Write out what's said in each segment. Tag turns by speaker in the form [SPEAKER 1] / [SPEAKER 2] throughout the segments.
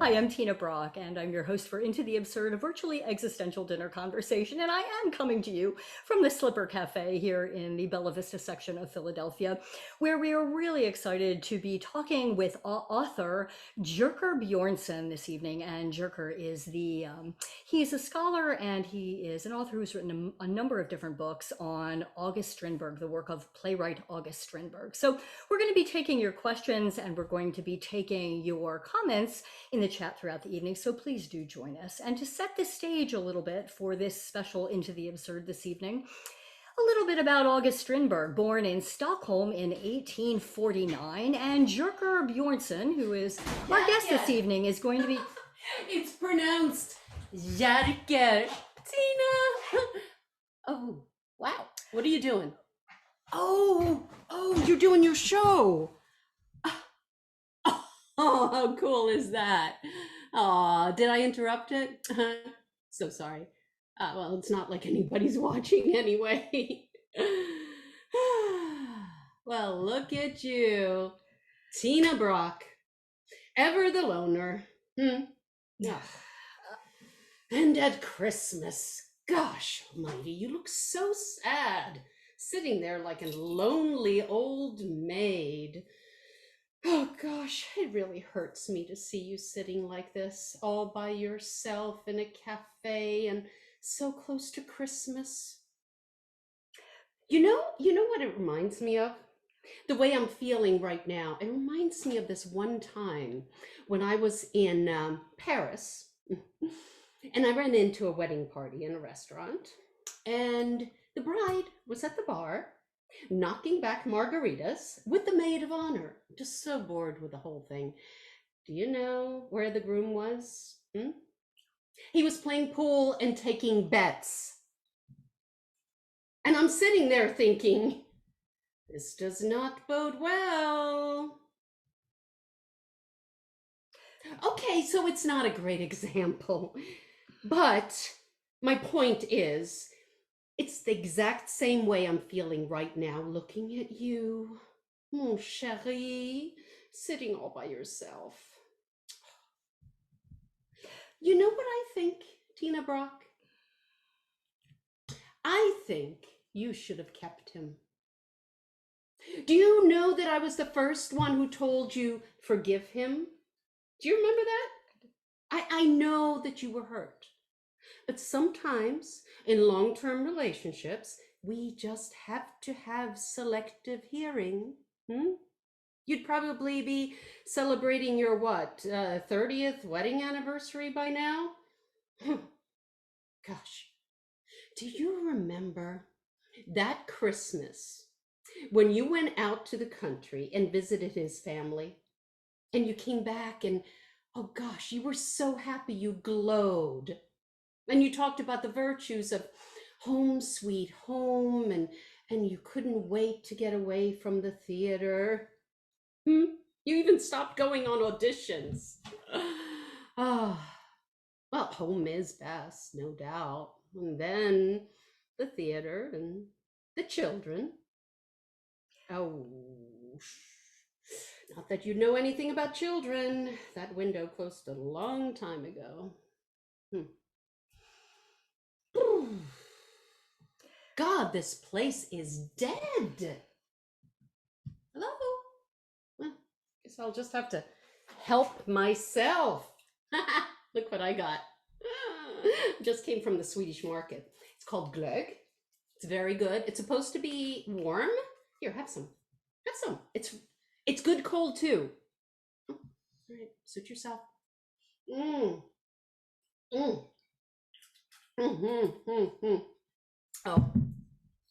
[SPEAKER 1] Hi, I'm Tina Brock, and I'm your host for Into the Absurd, a virtually existential dinner conversation. And I am coming to you from the Slipper Cafe here in the Bella Vista section of Philadelphia, where we are really excited to be talking with author Jerker Bjornson this evening. And Jerker is he's a scholar and he is an author who's written a number of different books on August Strindberg, the work of playwright August Strindberg. So we're going to be taking your questions and we're going to be taking your comments in the chat throughout the evening, so please do join us. And to set the stage a little bit for this special Into the Absurd this evening, a little bit about August Strindberg, born in Stockholm in 1849, and Jerker Bjornson, who is our guest this evening, is going to be...
[SPEAKER 2] It's pronounced Jerker. Tina! Oh, wow. What are you doing? Oh, you're doing your show. Oh, how cool is that? Oh, did I interrupt it? So sorry. Well, it's not like anybody's watching anyway. Well, look at you. Tina Brock, ever the loner. Yeah. And at Christmas, gosh almighty, you look so sad, sitting there like a lonely old maid. Oh gosh, it really hurts me to see you sitting like this, all by yourself in a cafe and so close to Christmas. You know what it reminds me of? The way I'm feeling right now, it reminds me of this one time when I was in Paris and I ran into a wedding party in a restaurant and the bride was at the bar knocking back margaritas with the maid of honor. Just so bored with the whole thing. Do you know where the groom was? He was playing pool and taking bets. And I'm sitting there thinking, this does not bode well. Okay, so it's not a great example, but my point is, it's the exact same way I'm feeling right now, looking at you, mon chéri, sitting all by yourself. You know what I think, Tina Brock? I think you should have kept him. Do you know that I was the first one who told you, forgive him? Do you remember that? I know that you were hurt. But sometimes in long-term relationships, we just have to have selective hearing. You'd probably be celebrating your 30th wedding anniversary by now? Gosh, do you remember that Christmas when you went out to the country and visited his family and you came back and, oh gosh, you were so happy, you glowed. And you talked about the virtues of home sweet home and you couldn't wait to get away from the theater. You even stopped going on auditions. Well, home is best, no doubt. And then the theater and the children. Oh, not that you know anything about children. That window closed a long time ago. God, this place is dead. Hello? Well, guess I'll just have to help myself. Look what I got. Just came from the Swedish market. It's called glögg. It's very good. It's supposed to be warm. Here, have some. Have some. It's good cold too. All right, suit yourself. Oh,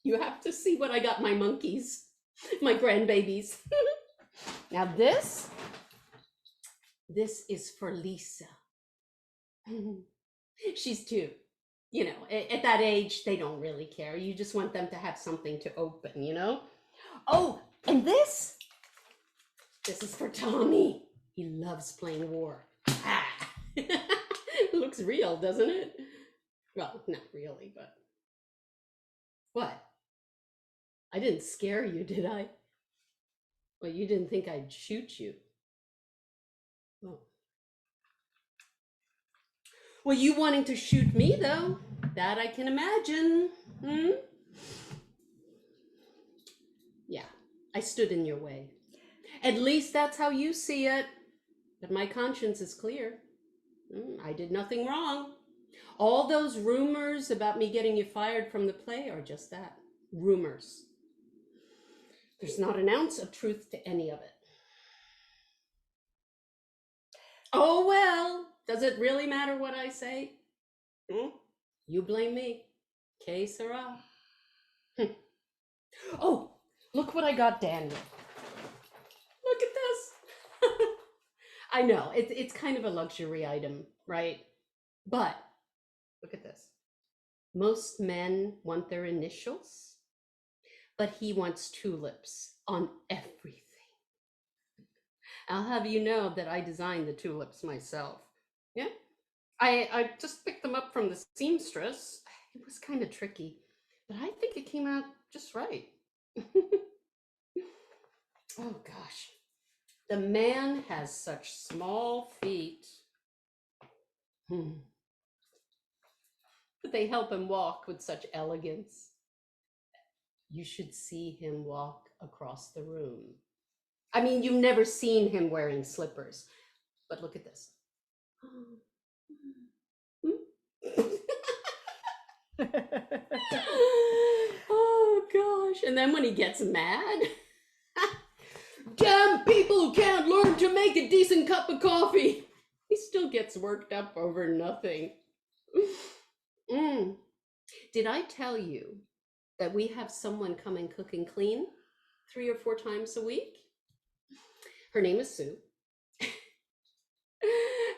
[SPEAKER 2] you have to see what I got my monkeys, my grandbabies. Now this is for Lisa. She's 2. You know, at that age, they don't really care. You just want them to have something to open, you know? Oh, and this is for Tommy. He loves playing war. Looks real, doesn't it? Well, not really, but... What? I didn't scare you, did I? Well, you didn't think I'd shoot you. Oh. Well, you wanting to shoot me, though, that I can imagine. Hmm? Yeah, I stood in your way. At least that's how you see it. But my conscience is clear. I did nothing wrong. All those rumors about me getting you fired from the play are just that, rumors. There's not an ounce of truth to any of it. Oh, well, does it really matter what I say? You blame me. Que sera? Oh, look what I got Daniel. Look at this. I know, it's kind of a luxury item, right? But look at this. Most men want their initials, but he wants tulips on everything. I'll have you know that I designed the tulips myself. Yeah, I just picked them up from the seamstress. It was kind of tricky, but I think it came out just right. Oh gosh, the man has such small feet. But they help him walk with such elegance. You should see him walk across the room. I mean, you've never seen him wearing slippers, but look at this. Oh gosh. And then when he gets mad, damn people who can't learn to make a decent cup of coffee. He still gets worked up over nothing. Did I tell you that we have someone come and cook and clean 3 or 4 times a week? Her name is Sue.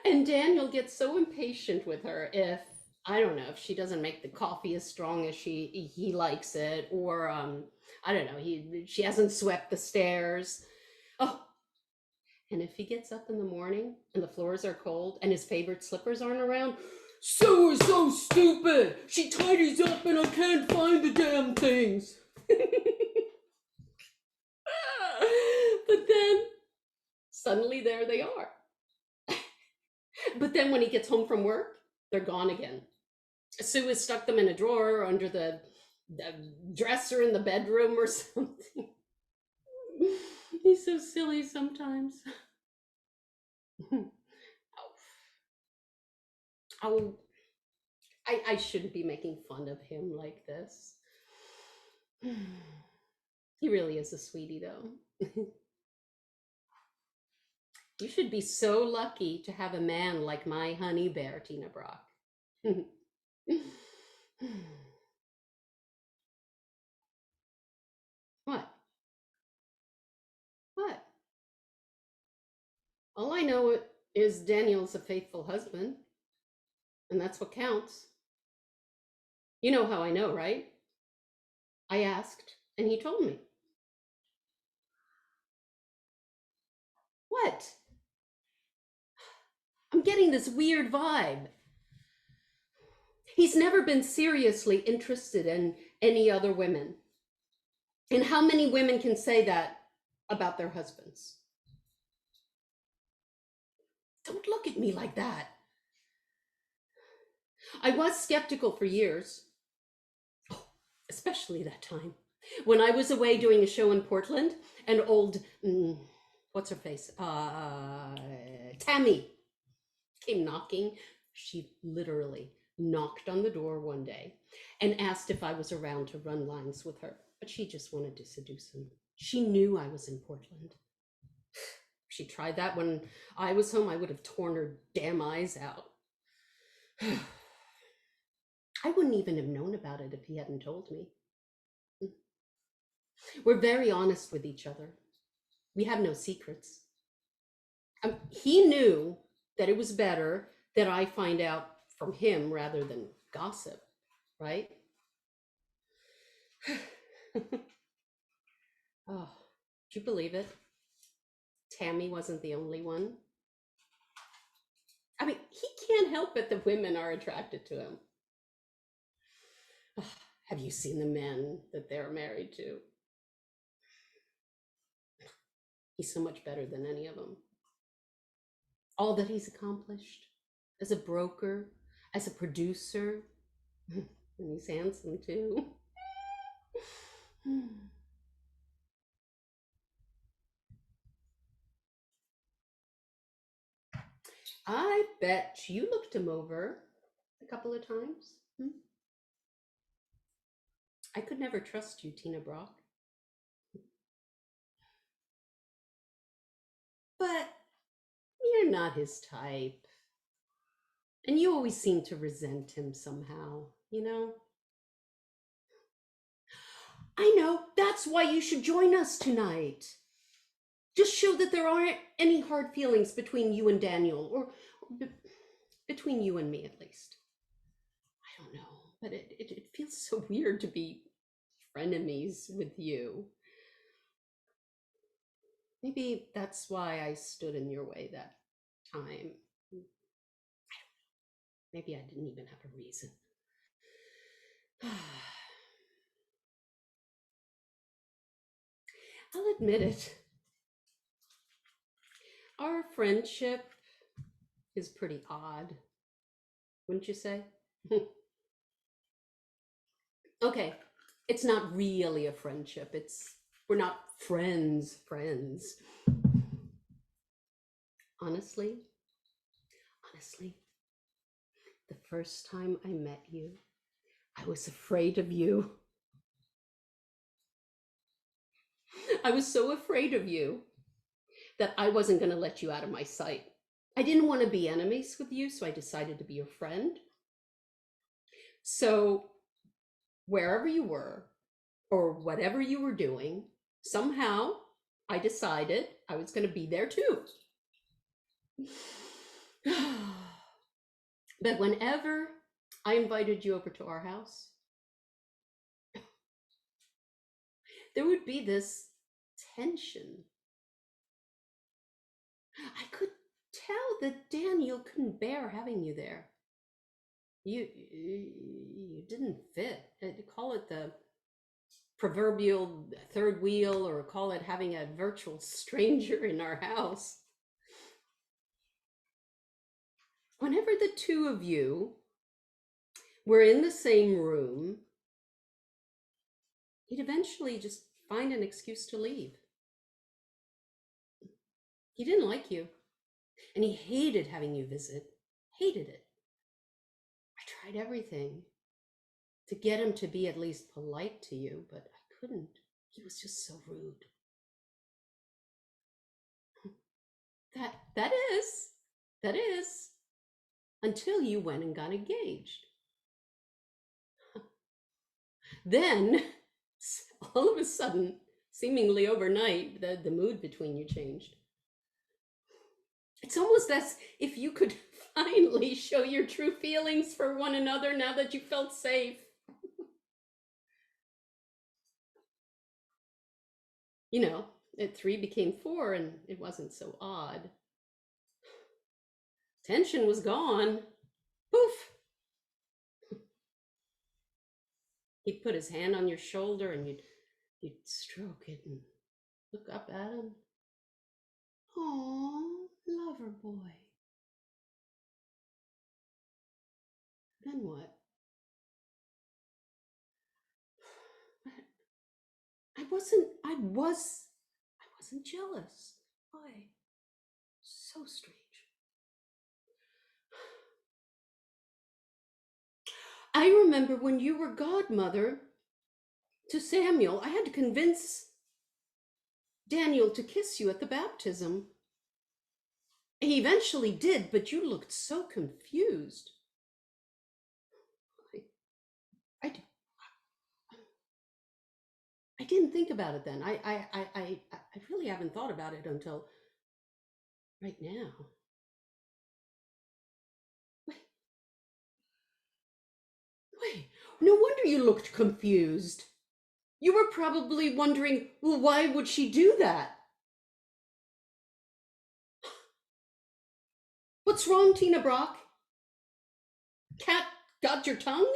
[SPEAKER 2] And Daniel gets so impatient with her if, I don't know, if she doesn't make the coffee as strong as he likes it, or I don't know, she hasn't swept the stairs. Oh, and if he gets up in the morning and the floors are cold and his favorite slippers aren't around, Sue is so stupid. She tidies up and I can't find the damn things. But then suddenly there they are. But then when he gets home from work, they're gone again. Sue has stuck them in a drawer under the dresser in the bedroom or something. He's so silly sometimes. Oh, I shouldn't be making fun of him like this. He really is a sweetie, though. You should be so lucky to have a man like my honey bear, Tina Brock. What? What? All I know is Daniel's a faithful husband, and that's what counts. You know how I know, right? I asked, and he told me. What? I'm getting this weird vibe. He's never been seriously interested in any other women. And how many women can say that about their husbands? Don't look at me like that. I was skeptical for years, especially that time when I was away doing a show in Portland, and old, what's her face? Tammy came knocking. She literally knocked on the door one day and asked if I was around to run lines with her, but she just wanted to seduce him. She knew I was in Portland. If she tried that when I was home, I would have torn her damn eyes out. I wouldn't even have known about it if he hadn't told me. We're very honest with each other. We have no secrets. He knew that it was better that I find out from him rather than gossip, right? Oh, do you believe it? Tammy wasn't the only one. I mean, he can't help it that women are attracted to him. Oh, have you seen the men that they're married to? He's so much better than any of them. All that he's accomplished as a broker, as a producer, and he's handsome too. I bet you looked him over a couple of times. I could never trust you, Tina Brock. But you're not his type. And you always seem to resent him somehow, you know? I know, that's why you should join us tonight. Just show that there aren't any hard feelings between you and Daniel, or between you and me at least. I don't know, but it feels so weird to be frenemies with you. Maybe that's why I stood in your way that time. Maybe I didn't even have a reason. I'll admit it. Our friendship is pretty odd, wouldn't you say? Okay, it's not really a friendship. We're not friends. Honestly, the first time I met you, I was afraid of you. I was so afraid of you that I wasn't going to let you out of my sight. I didn't want to be enemies with you, so I decided to be your friend. So wherever you were, or whatever you were doing, somehow I decided I was going to be there too. But whenever I invited you over to our house, there would be this tension. I could tell that Daniel couldn't bear having you there. You didn't fit. Call it the proverbial third wheel, or call it having a virtual stranger in our house. Whenever the two of you were in the same room, he'd eventually just find an excuse to leave. He didn't like you, and he hated having you visit. Hated it. I tried everything to get him to be at least polite to you, but I couldn't. He was just so rude. That is, until you went and got engaged. Then, all of a sudden, seemingly overnight, the mood between you changed. It's almost as if you could finally show your true feelings for one another now that you felt safe. You know, 3 became 4, and it wasn't so odd. Tension was gone. Poof. He'd put his hand on your shoulder, and you'd stroke it and look up at him. Aw, lover boy. Then what? I wasn't jealous. Why? So strange. I remember when you were godmother to Samuel, I had to convince Daniel to kiss you at the baptism. He eventually did, but you looked so confused. I didn't think about it then. I really haven't thought about it until right now. Wait, no wonder you looked confused. You were probably wondering, well, why would she do that? What's wrong, Tina Brock? Cat got your tongue?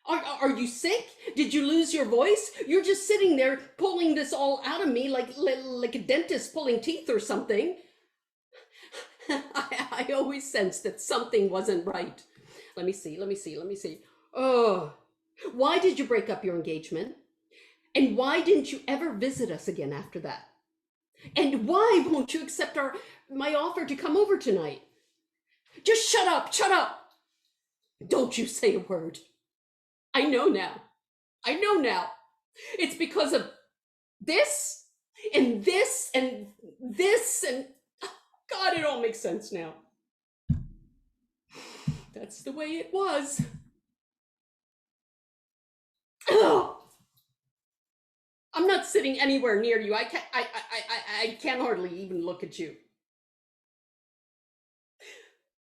[SPEAKER 2] Are you sick? Did you lose your voice? You're just sitting there pulling this all out of me like a dentist pulling teeth or something. I always sensed that something wasn't right. Let me see. Oh, why did you break up your engagement? And why didn't you ever visit us again after that? And why won't you accept my offer to come over tonight? Just shut up, shut up. Don't you say a word. I know now. It's because of this and this and this and God, it all makes sense now. That's the way it was. Ugh. I'm not sitting anywhere near you. I can't hardly even look at you.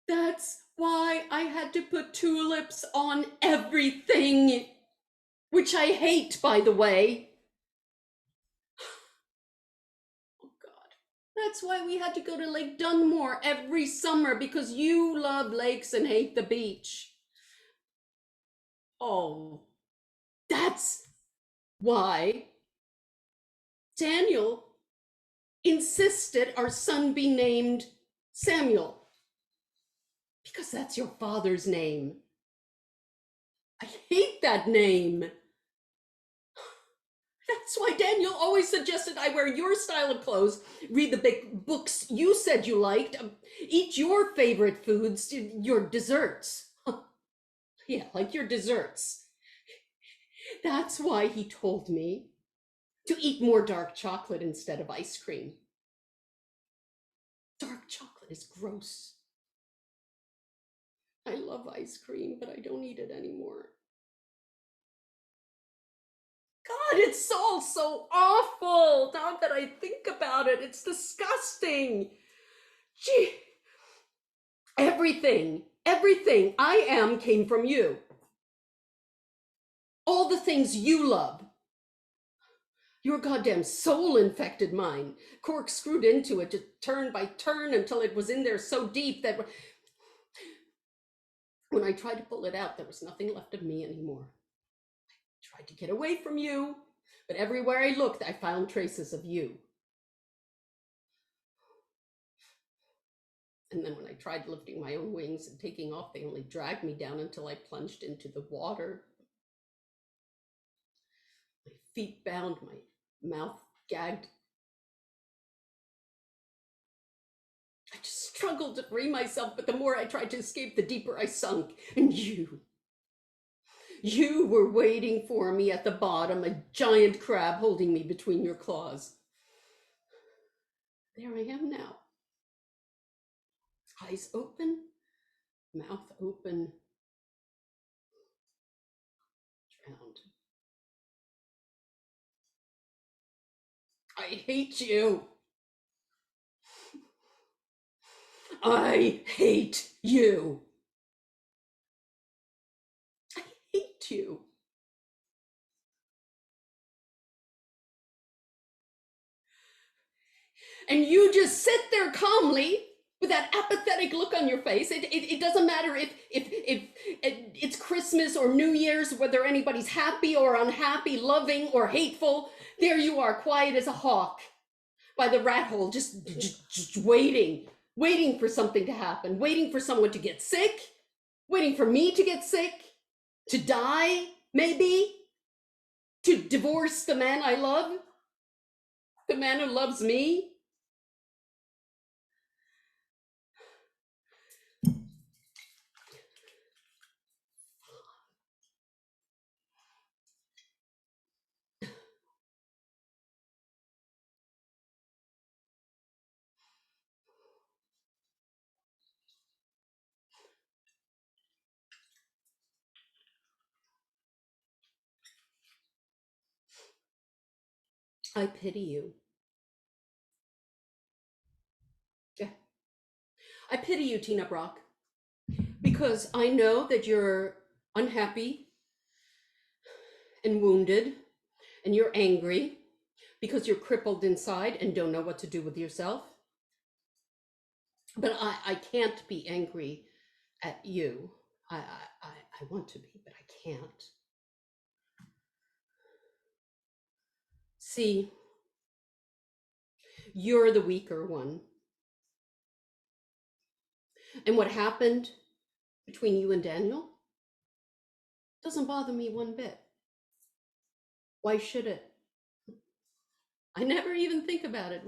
[SPEAKER 2] That's why I had to put tulips on everything, which I hate, by the way. Oh God. That's why we had to go to Lake Dunmore every summer, because you love lakes and hate the beach. Oh, that's why Daniel insisted our son be named Samuel. Because that's your father's name. I hate that name. That's why Daniel always suggested I wear your style of clothes, read the big books you said you liked, eat your favorite foods, your desserts. Yeah, like your desserts. That's why he told me to eat more dark chocolate instead of ice cream. Dark chocolate is gross. I love ice cream, but I don't eat it anymore. God, it's all so awful. Now that I think about it, it's disgusting. Gee, everything I am came from you. All the things you love. Your goddamn soul infected mine, corkscrewed into it, just turn by turn until it was in there so deep that when I tried to pull it out, there was nothing left of me anymore. I tried to get away from you, but everywhere I looked, I found traces of you. And then when I tried lifting my own wings and taking off, they only dragged me down until I plunged into the water. My feet bound, my mouth gagged. I just struggled to free myself, but the more I tried to escape, the deeper I sunk. And you were waiting for me at the bottom, a giant crab holding me between your claws. There I am now. Eyes open, mouth open, drowned. I hate you. I hate you. I hate you. And you just sit there calmly with that apathetic look on your face. It doesn't matter if it's Christmas or New Year's, whether anybody's happy or unhappy, loving or hateful. There you are, quiet as a hawk by the rat hole, just waiting for something to happen, waiting for someone to get sick, waiting for me to get sick, to die, maybe, to divorce the man I love, the man who loves me. I pity you. Yeah. I pity you, Tina Brock, because I know that you're unhappy and wounded and you're angry because you're crippled inside and don't know what to do with yourself. But I can't be angry at you. I want to be, but I can't. See, you're the weaker one. And what happened between you and Daniel doesn't bother me one bit. Why should it? I never even think about it.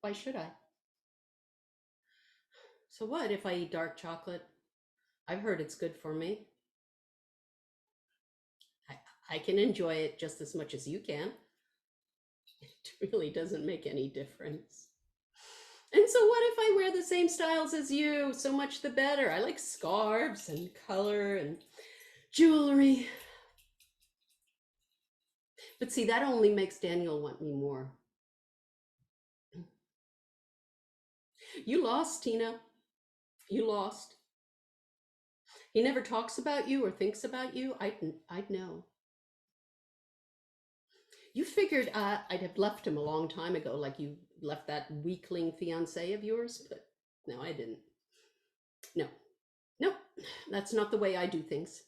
[SPEAKER 2] Why should I? So what if I eat dark chocolate? I've heard it's good for me. I can enjoy it just as much as you can. It really doesn't make any difference. And so what if I wear the same styles as you? So much the better. I like scarves and color and jewelry. But see, that only makes Daniel want me more. You lost, Tina. You lost. He never talks about you or thinks about you. I'd know. You figured I'd have left him a long time ago, like you left that weakling fiance of yours, but no, I didn't. No, that's not the way I do things.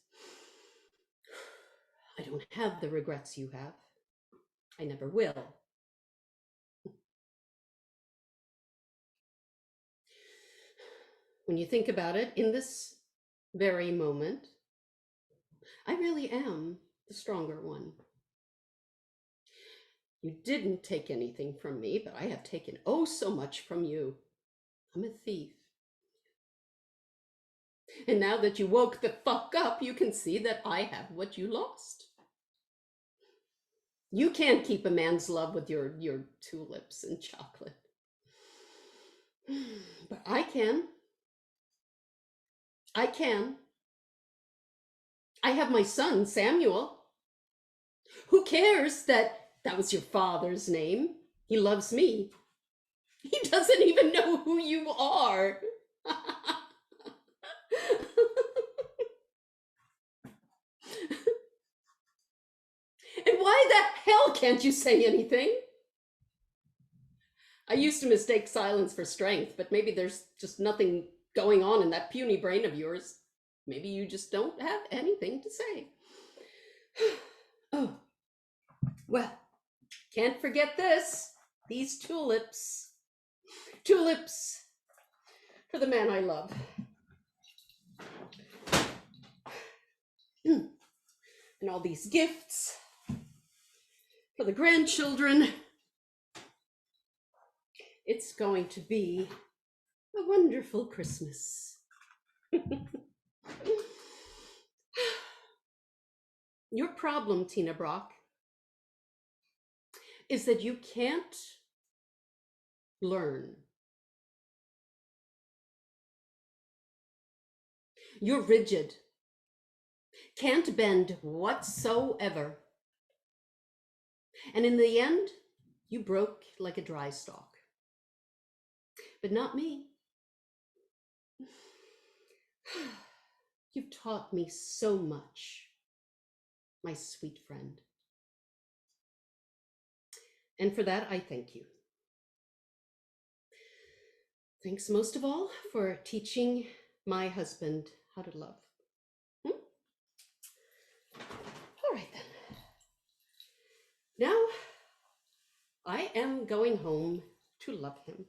[SPEAKER 2] I don't have the regrets you have. I never will. When you think about it, in this very moment, I really am the stronger one. You didn't take anything from me, but I have taken oh so much from you. I'm a thief. And now that you woke the fuck up, you can see that I have what you lost. You can't keep a man's love with your tulips and chocolate. But I can. I can. I have my son, Samuel. Who cares that was your father's name? He loves me. He doesn't even know who you are. And why the hell can't you say anything? I used to mistake silence for strength, but maybe there's just nothing going on in that puny brain of yours. Maybe you just don't have anything to say. Oh, well, can't forget this. These tulips. Tulips for the man I love. And all these gifts for the grandchildren. It's going to be a wonderful Christmas. Your problem, Tina Brock, is that you can't learn. You're rigid, can't bend whatsoever. And in the end, you broke like a dry stalk. But not me. You've taught me so much, my sweet friend. And for that, I thank you. Thanks most of all for teaching my husband how to love. All right then. Now, I am going home to love him.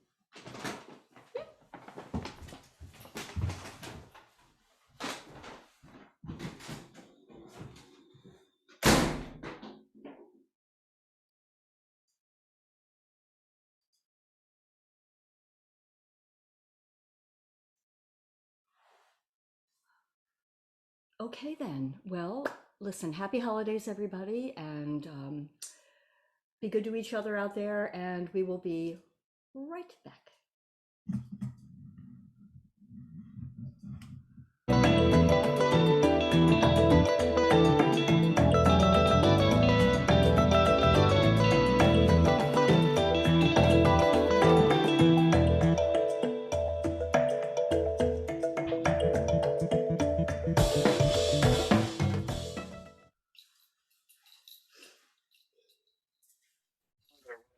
[SPEAKER 1] Okay, then. Well, listen, happy holidays, everybody, and be good to each other out there, and we will be right back.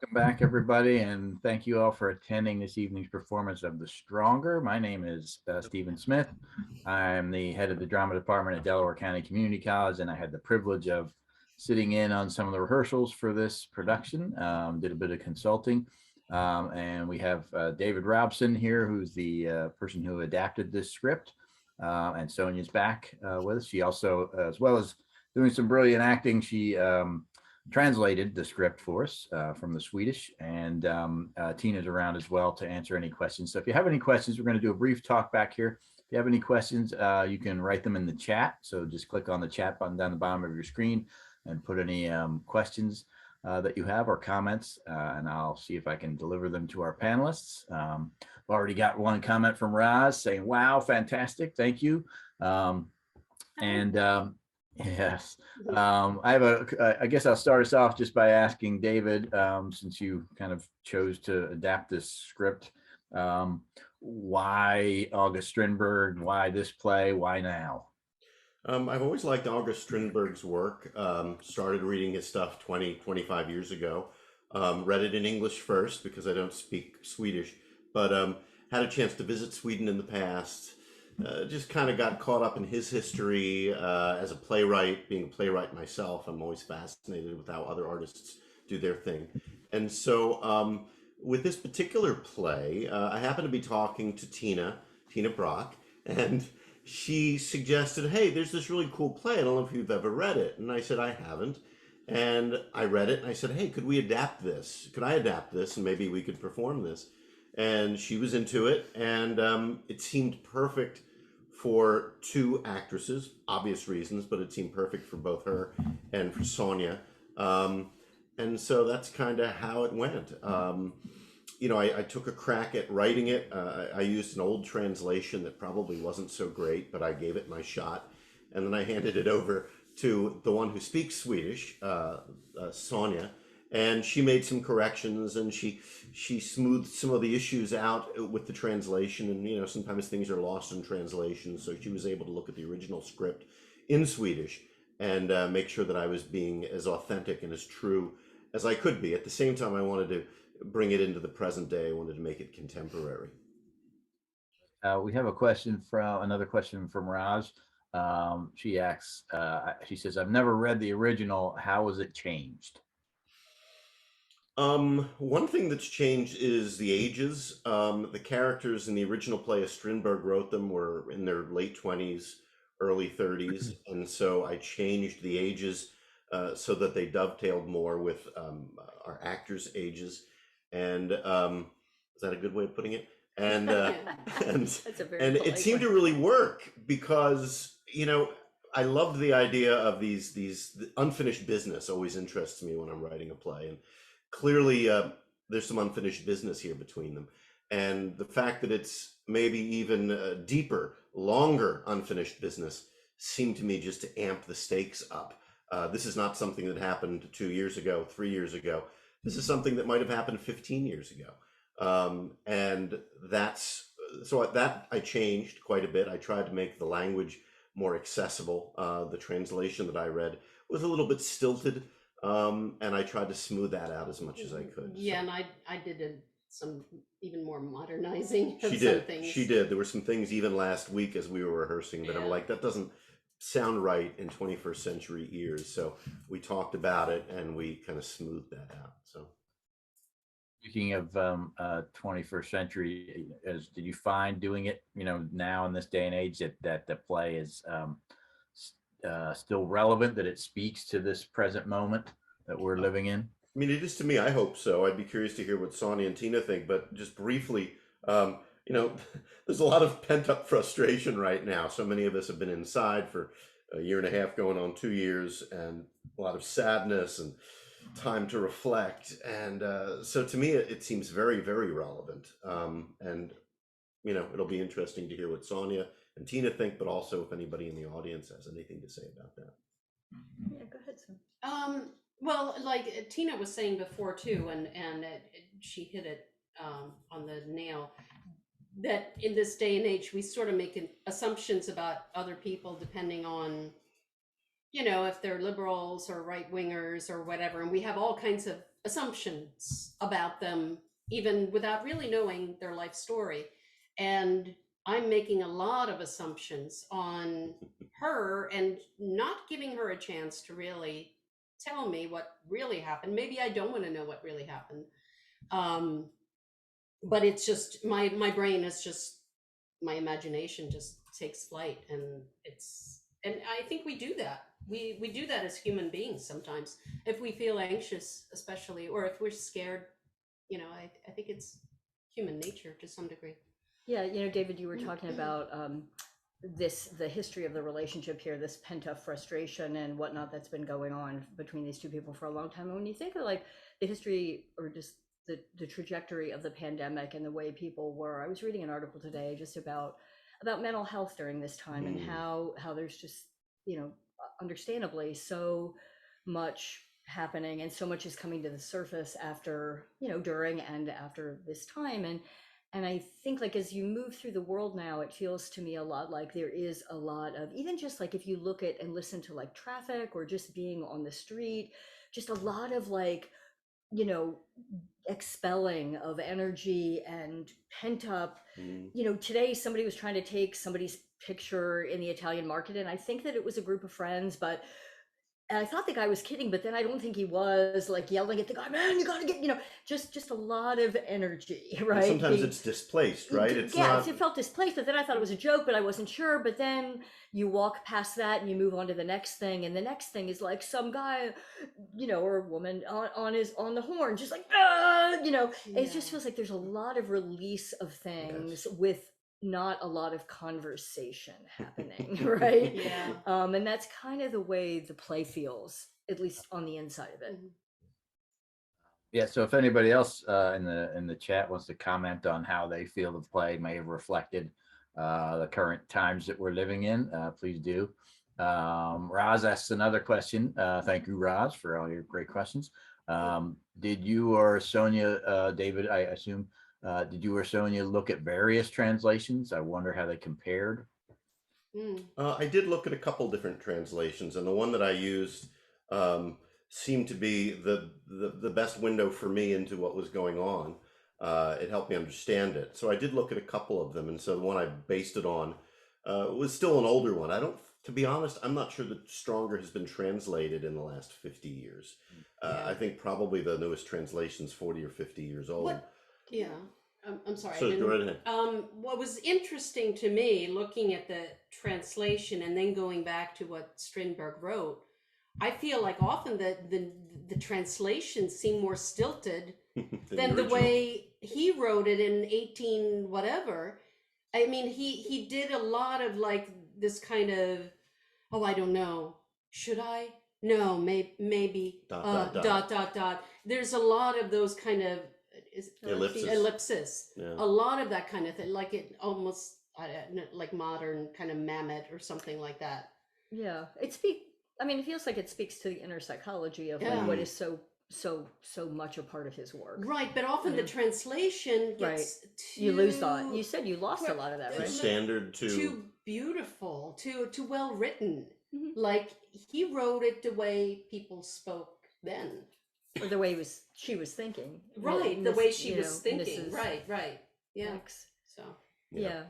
[SPEAKER 3] Welcome back, everybody, and thank you all for attending this evening's performance of The Stronger. My name is Stephen Smith. I'm the head of the drama department at Delaware County Community College, and I had the privilege of sitting in on some of the rehearsals for this production, did a bit of consulting, and we have David Robson here, who's the person who adapted this script. and Sonja's back with us. She also, as well as doing some brilliant acting, she translated the script for us from the Swedish, and Tina's around as well to answer any questions. So if you have any questions, we're going to do a brief talk back here. If you have any questions, you can write them in the chat. So just click on the chat button down the bottom of your screen and put any questions that you have or comments, and I'll see if I can deliver them to our panelists. I've already got one comment from Raz saying, wow, fantastic, thank you. Yes, I guess I'll start us off just by asking David, since you kind of chose to adapt this script, why August Strindberg, why this play, why now?
[SPEAKER 4] I've always liked August Strindberg's work. Started reading his stuff 25 years ago. Read it in English first because I don't speak Swedish, but had a chance to visit Sweden in the past. Just kind of got caught up in his history as a playwright. Being a playwright myself, I'm always fascinated with how other artists do their thing. And so with this particular play, I happened to be talking to Tina Brock, and she suggested, hey, there's this really cool play. I don't know if you've ever read it. And I said, I haven't. And I read it and I said, hey, could we adapt this? Could I adapt this and maybe we could perform this? And she was into it, and it seemed perfect for two actresses, obvious reasons, but it seemed perfect for both her and for Sonja. And so that's kind of how it went. You know, I took a crack at writing it. I used an old translation that probably wasn't so great, but I gave it my shot. And then I handed it over to the one who speaks Swedish, Sonja, and she made some corrections, and she smoothed some of the issues out with the translation. And, you know, sometimes things are lost in translation. So she was able to look at the original script in Swedish and make sure that I was being as authentic and as true as I could be. At the same time, I wanted to bring it into the present day. I wanted to make it contemporary.
[SPEAKER 3] We have another question from Raj. She asks, she says, I've never read the original. How was it changed?
[SPEAKER 4] One thing that's changed is the ages. The characters in the original play, as Strindberg wrote them, were in their late 20s, early 30s. And so I changed the ages so that they dovetailed more with our actors' ages. And is that a good way of putting it? And and it seemed to really work because, you know, I loved the idea of these unfinished business always interests me when I'm writing a play. And clearly there's some unfinished business here between them. And the fact that it's maybe even deeper, longer unfinished business seemed to me just to amp the stakes up. This is not something that happened 2 years ago, 3 years ago. This is something that might have happened 15 years ago. And that's, so that I changed quite a bit. I tried to make the language more accessible. The translation that I read was a little bit stilted. And I tried to smooth that out as much as I could.
[SPEAKER 2] Yeah, so. And I did some even more modernizing of
[SPEAKER 4] some things. She did. There were some things even last week as we were rehearsing that I'm like, that doesn't sound right in 21st century ears. So we talked about it and we kind of smoothed that out. So
[SPEAKER 3] speaking of 21st century, did you find doing it, you know, now in this day and age that the play is still relevant, that it speaks to this present moment that we're living in?
[SPEAKER 4] I mean, it is to me. I hope so. I'd be curious to hear what Sonja and Tina think, but just briefly, you know, there's a lot of pent up frustration right now. So many of us have been inside for a year and a half, going on 2 years, and a lot of sadness and time to reflect. And so to me, it seems very, very relevant. And, you know, it'll be interesting to hear what Sonja and Tina think, but also if anybody in the audience has anything to say about that.
[SPEAKER 1] Yeah, go ahead, Sam.
[SPEAKER 2] Well, like Tina was saying before too, and she hit it on the nail, that in this day and age, we sort of make assumptions about other people depending on, you know, if they're liberals or right wingers or whatever. And we have all kinds of assumptions about them, even without really knowing their life story. And I'm making a lot of assumptions on her and not giving her a chance to really tell me what really happened. Maybe I don't want to know what really happened. But it's just my brain is just, my imagination just takes flight, and I think we do that. We do that as human beings sometimes. If we feel anxious, especially, or if we're scared, I think it's human nature to some degree.
[SPEAKER 1] Yeah, David, you were talking about the history of the relationship here, this pent up frustration and whatnot that's been going on between these two people for a long time. And when you think of like the history or just the trajectory of the pandemic and the way people were, I was reading an article today just about mental health during this time and how there's just, understandably so much happening and so much is coming to the surface after, during and after this time. And I think like as you move through the world now, it feels to me a lot like there is a lot of, even just like if you look at and listen to like traffic or just being on the street, just a lot of like, expelling of energy and pent up. Today somebody was trying to take somebody's picture in the Italian market, and I think that it was a group of friends, but and I thought the guy was kidding, but then I don't think he was, like yelling at the guy, man, you gotta get, just a lot of energy, right?
[SPEAKER 4] And sometimes it's displaced, right? It's not.
[SPEAKER 1] It felt displaced, but then I thought it was a joke, but I wasn't sure. But then you walk past that and you move on to the next thing, and the next thing is like some guy, or a woman on the horn, just like, It just feels like there's a lot of release of things with not a lot of conversation happening, right?
[SPEAKER 2] Yeah.
[SPEAKER 1] And that's kind of the way the play feels, at least on the inside of it.
[SPEAKER 3] Yeah, so if anybody else in the chat wants to comment on how they feel the play may have reflected the current times that we're living in, please do. Roz asks another question. Thank you, Roz, for all your great questions. Did you or Sonja, David, I assume, did you or Sonja look at various translations? I wonder how they compared.
[SPEAKER 4] I did look at a couple different translations, and the one that I used seemed to be the best window for me into what was going on. It helped me understand it. So I did look at a couple of them, and so the one I based it on was still an older one. To be honest, I'm not sure that Stronger has been translated in the last 50 years. I think probably the newest translation's 40 or 50 years old.
[SPEAKER 2] Yeah. I'm sorry.
[SPEAKER 4] So go right ahead.
[SPEAKER 2] What was interesting to me, looking at the translation and then going back to what Strindberg wrote, I feel like often the translations seem more stilted than the way he wrote it in 18 whatever. I mean, he did a lot of like this kind of, I don't know, should I? No, maybe. Dot. There's a lot of those kind of ellipsis.
[SPEAKER 4] Yeah.
[SPEAKER 2] A lot of that kind of thing, like it almost like modern kind of mammoth or something like that.
[SPEAKER 1] Yeah, it feels like it speaks to the inner psychology of like what is so much a part of his work.
[SPEAKER 2] Right, but often the translation gets
[SPEAKER 1] you lose that. You said you lost a lot of that, right?
[SPEAKER 4] Standard
[SPEAKER 2] too beautiful, too well written. Like he wrote it the way people spoke then.
[SPEAKER 1] Or the way she was thinking.
[SPEAKER 2] Right, the way she was thinking. Right. Yeah.
[SPEAKER 1] X.
[SPEAKER 2] So
[SPEAKER 1] yeah.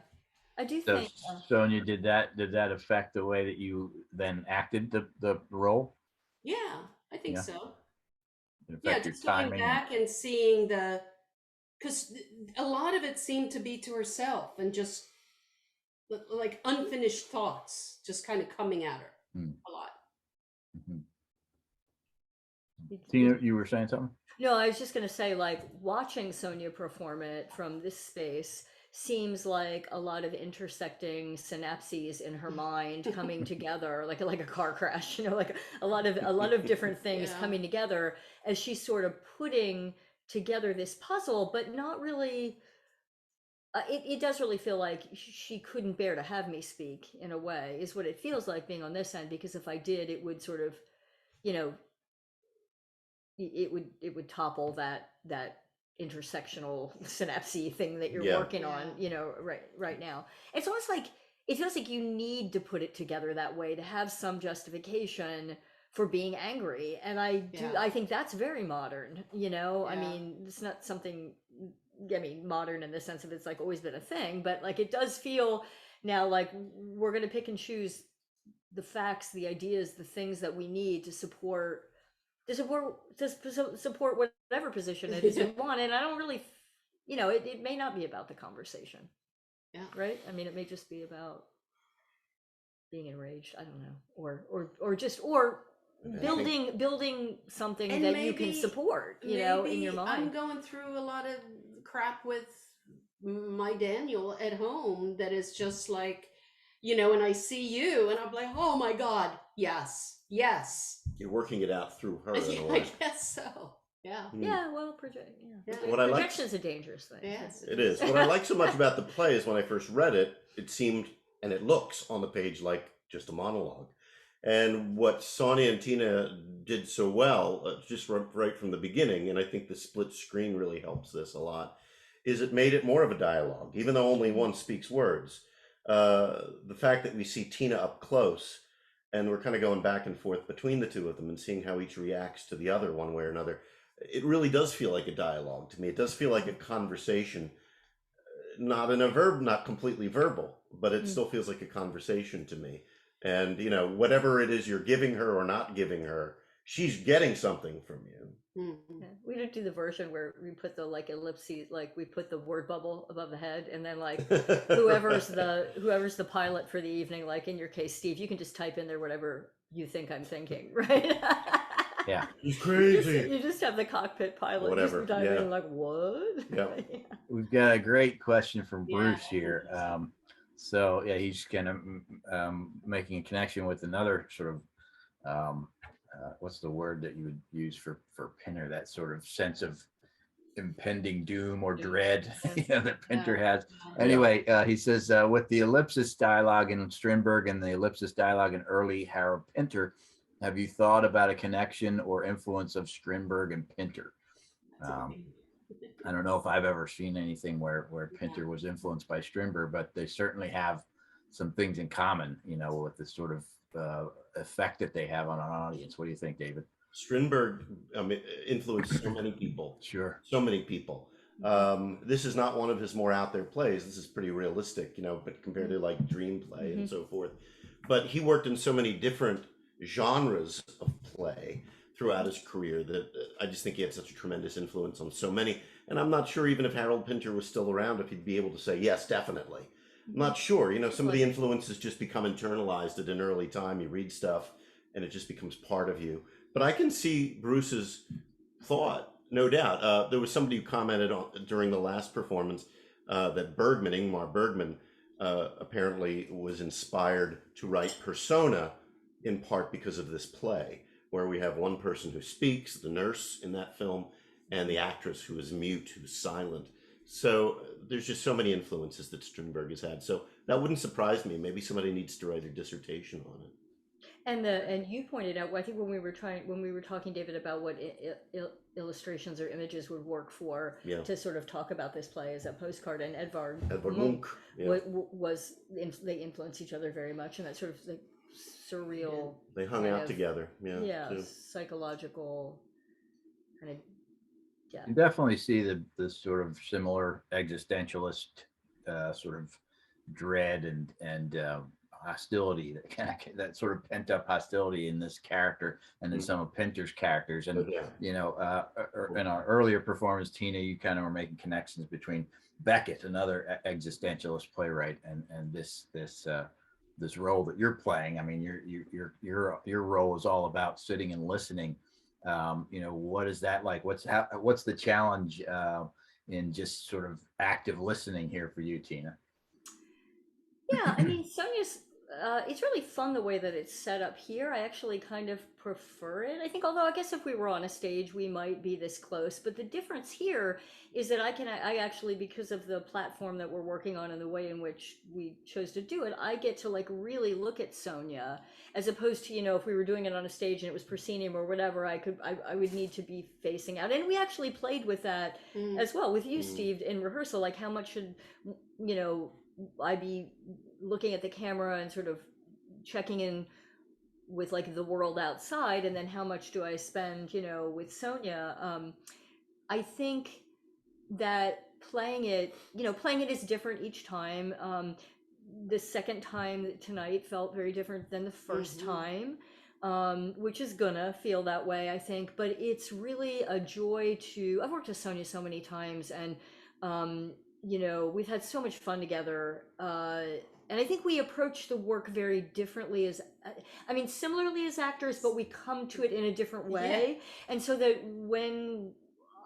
[SPEAKER 1] I do
[SPEAKER 3] So
[SPEAKER 1] think
[SPEAKER 3] Sonja, did that affect the way that you then acted the role?
[SPEAKER 2] Yeah, I think so.
[SPEAKER 3] Yeah,
[SPEAKER 2] just going back and seeing because a lot of it seemed to be to herself and just like unfinished thoughts just kind of coming at her a lot.
[SPEAKER 3] Tina, you were saying something?
[SPEAKER 1] No, I was just going to say, like, watching Sonja perform it from this space seems like a lot of intersecting synapses in her mind coming together, like a car crash, like a lot of different things coming together as she's sort of putting together this puzzle, but not really. It does really feel like she couldn't bear to have me speak, in a way, is what it feels like being on this end, because if I did, it would sort of, it would topple that intersectional synapse thing that you're working on, right now. It's almost like it feels like you need to put it together that way to have some justification for being angry, and I think that's very modern. I mean, it's not something. Modern in the sense of it's like always been a thing, but like it does feel now like we're going to pick and choose the facts, the ideas, the things that we need to support whatever position it is we want. And I don't really, it may not be about the conversation.
[SPEAKER 2] Yeah.
[SPEAKER 1] Right. I mean, it may just be about being enraged. I don't know, or building something
[SPEAKER 2] And
[SPEAKER 1] that you can support, you know, in your
[SPEAKER 2] maybe
[SPEAKER 1] mind.
[SPEAKER 2] I'm going through a lot of crap with my Daniel at home that is just like, you know, and I see you and I'm like, oh my God, yes.
[SPEAKER 4] You're working it out through her in a
[SPEAKER 2] I
[SPEAKER 4] way.
[SPEAKER 2] guess so. Yeah.
[SPEAKER 1] Yeah, well,
[SPEAKER 2] Yeah.
[SPEAKER 4] What I like-
[SPEAKER 1] projection's a dangerous thing.
[SPEAKER 2] Yes.
[SPEAKER 4] It is. What I like so much about the play is when I first read it, it seemed, and it looks on the page like just a monologue. And what Sonja and Tina did so well, just right from the beginning, and I think the split screen really helps this a lot, is it made it more of a dialogue, even though only one speaks words. The fact that we see Tina up close, and we're kind of going back and forth between the two of them and seeing how each reacts to the other one way or another, it really does feel like a dialogue to me. It does feel like a conversation, not in a verb, not completely verbal, but it still feels like a conversation to me. And, you know, whatever it is you're giving her or not giving her, she's getting something from you.
[SPEAKER 1] Yeah. We don't do the version where we put the like ellipses, like we put the word bubble above the head, and then like whoever's the pilot for the evening, like in your case, Steve, you can just type in there whatever you think I'm thinking, right?
[SPEAKER 3] Yeah.
[SPEAKER 4] He's crazy.
[SPEAKER 1] You just have the cockpit pilot
[SPEAKER 4] Whatever,
[SPEAKER 1] just type
[SPEAKER 4] yeah.
[SPEAKER 1] in like what?
[SPEAKER 4] Yeah.
[SPEAKER 3] We've got a great question from
[SPEAKER 2] Yeah.
[SPEAKER 3] Bruce here. So yeah, he's kind of making a connection with another sort of what's the word that you would use for Pinter? That sort of sense of impending doom or dread, you know, that Pinter has. Anyway, he says with the ellipsis dialogue in Strindberg and the ellipsis dialogue in early Harold Pinter, have you thought about a connection or influence of Strindberg and Pinter? I don't know if I've ever seen anything where Pinter was influenced by Strindberg, but they certainly have some things in common, you know, with the sort of effect that they have on an audience. What do you think, David?
[SPEAKER 4] Strindberg influenced so many people.
[SPEAKER 3] Sure.
[SPEAKER 4] So many people. This is not one of his more out there plays. This is pretty realistic, you know, but compared to like Dream Play and so forth. But he worked in so many different genres of play throughout his career that I just think he had such a tremendous influence on so many. And I'm not sure even if Harold Pinter was still around, if he'd be able to say, yes, definitely. I'm not sure. You know, some of the influences just become internalized at an early time. You read stuff and it just becomes part of you. But I can see Bruce's thought, no doubt. There was somebody who commented on during the last performance that Bergman, Ingmar Bergman, apparently was inspired to write Persona in part because of this play, where we have one person who speaks, the nurse in that film, and the actress who is mute, who's silent. So there's just so many influences that Strindberg has had. So that wouldn't surprise me. Maybe somebody needs to write a dissertation on it.
[SPEAKER 1] And you pointed out, I think when we were talking, David, about what illustrations or images would work for to sort of talk about this play as a postcard, and Edvard Munch they influenced each other very much, and that sort of like surreal.
[SPEAKER 4] They hung out together.
[SPEAKER 1] Psychological kind of. Yeah.
[SPEAKER 3] You definitely see the sort of similar existentialist sort of dread and hostility, that sort of pent up hostility in this character and in some of Pinter's characters. And you know, in our earlier performance, Tina, you kind of were making connections between Beckett, another existentialist playwright, and this role that you're playing. I mean, your role is all about sitting and listening. You know, what is that like? What's the challenge in just sort of active listening here for you, Tina?
[SPEAKER 1] Yeah, I mean, Sonja's, it's really fun the way that it's set up here. I actually kind of prefer it. I think, although I guess if we were on a stage, we might be this close. But the difference here is that I actually, because of the platform that we're working on and the way in which we chose to do it, I get to like really look at Sonja, as opposed to, you know, if we were doing it on a stage and it was proscenium or whatever, I would need to be facing out. And we actually played with that as well with you, Steve, in rehearsal. Like, how much should, you know, I be looking at the camera and sort of checking in with like the world outside, and then how much do I spend, you know, with Sonja? I think that playing it is different each time. The second time tonight felt very different than the first time, which is gonna feel that way, I think. But it's really a joy I've worked with Sonja so many times, and you know, we've had so much fun together. And I think we approach the work very differently as, I mean, similarly as actors, but we come to it in a different way. And so that when,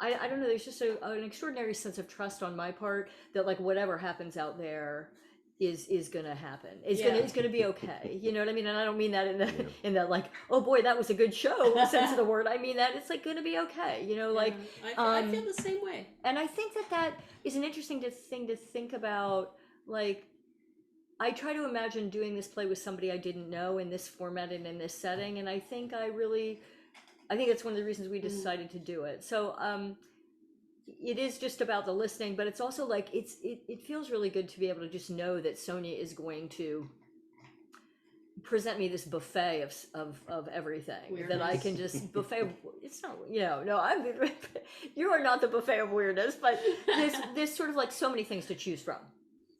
[SPEAKER 1] I don't know, there's just an extraordinary sense of trust on my part that like whatever happens out there is gonna happen. It's gonna be okay. You know what I mean? And I don't mean that in the in that like, oh boy, that was a good show sense of the word. I mean that it's like gonna be okay. You know, like
[SPEAKER 2] I feel the same way.
[SPEAKER 1] and I think that is an interesting thing to think about. Like, I try to imagine doing this play with somebody I didn't know in this format and in this setting, and I think that's one of the reasons we decided to do it. So it is just about the listening, but it's also like it feels really good to be able to just know that Sonja is going to present me this buffet of everything. Weirdness. That I can just buffet. It's not, no, you are not the buffet of weirdness, but there's sort of like so many things to choose from.